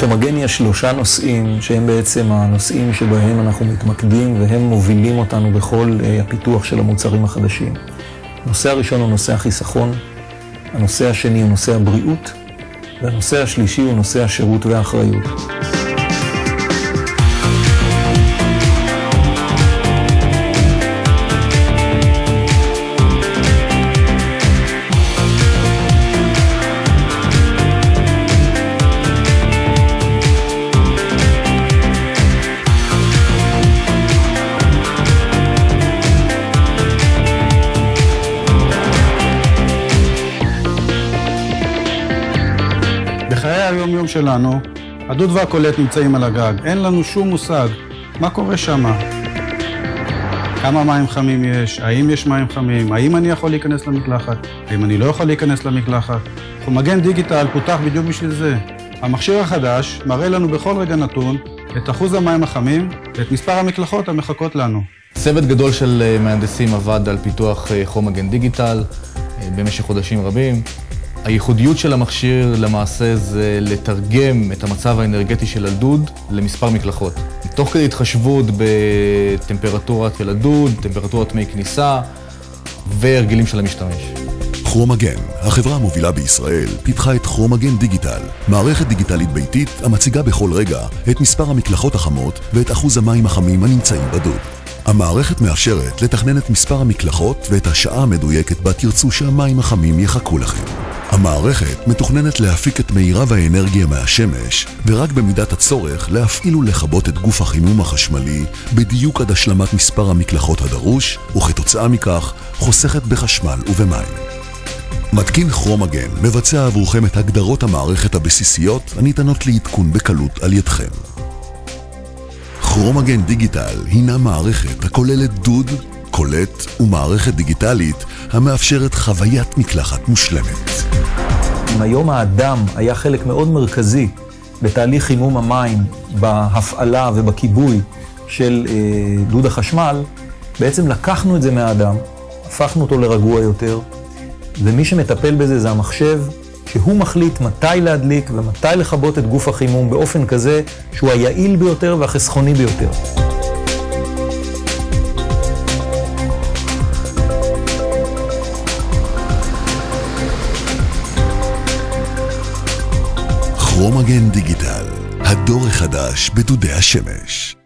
בכרומגן יש 3 נושאים שהם בעצם הנושאים שבהם אנחנו מתמקדים והם מובילים אותנו בכל הפיתוח של המוצרים החדשים. הנושא הראשון הוא נושא החיסכון, הנושא השני הוא נושא הבריאות, והנושא השלישי הוא נושא השירות והאחריות. בחיי היום-יום שלנו, הדוד והקולט נמצאים על הגג. אין לנו שום מושג מה קורה שם. כמה מים חמים יש, האם יש מים חמים, האם אני יכול להיכנס למקלחת, האם אני לא יכול להיכנס למקלחת. כרומגן דיגיטל פותח בדיוק בשביל זה. המכשיר החדש מראה לנו בכל רגע נתון את אחוז המים החמים ואת מספר המקלחות המחכות לנו. צוות גדול של מהנדסים עבד על פיתוח כרומגן דיגיטל במשך חודשים רבים. הייחודיות של המכשיר למעשה זה לתרגם את המצב האנרגטי של הדוד למספר מקלחות. תוך כדי התחשבות בטמפרטורת של הדוד, טמפרטורת מי כניסה והרגלים של המשתמש. כרומגן, החברה המובילה בישראל, פיתחה את כרומגן דיגיטל, מערכת דיגיטלית ביתית המציגה בכל רגע את מספר המקלחות החמות ואת אחוז המים החמים הנמצאים בדוד. המערכת מאפשרת לתכנן את מספר המקלחות ואת השעה המדויקת בה תרצו שהמים החמים יחכו לכם. המערכת מתוכננת להפיק את מירב האנרגיה מהשמש, ורק במידת הצורך להפעיל ולכבות את גוף החימום החשמלי בדיוק עד השלמת מספר המקלחות הדרוש, וכתוצאה מכך חוסכת בחשמל ובמים. מתקין כרומגן מבצע עבורכם את הגדרות המערכת הבסיסיות הניתנות לעדכון בקלות על ידכם. כרומגן דיגיטל הינה מערכת הכוללת דוד, קולט ומערכת דיגיטלית המאפשרת חוויית מקלחת מושלמת. אם היום האדם היה חלק מאוד מרכזי בתהליך חימום המים, בהפעלה ובכיבוי של דוד החשמל, בעצם לקחנו את זה מהאדם, הפכנו אותו לרגוע יותר, ומי שמטפל בזה זה המחשב, שהוא מחליט מתי להדליק ומתי לכבות את גוף החימום באופן כזה שהוא היעיל ביותר והחסכוני ביותר. כרומגן דיגיטל, הדור החדש בדודי השמש.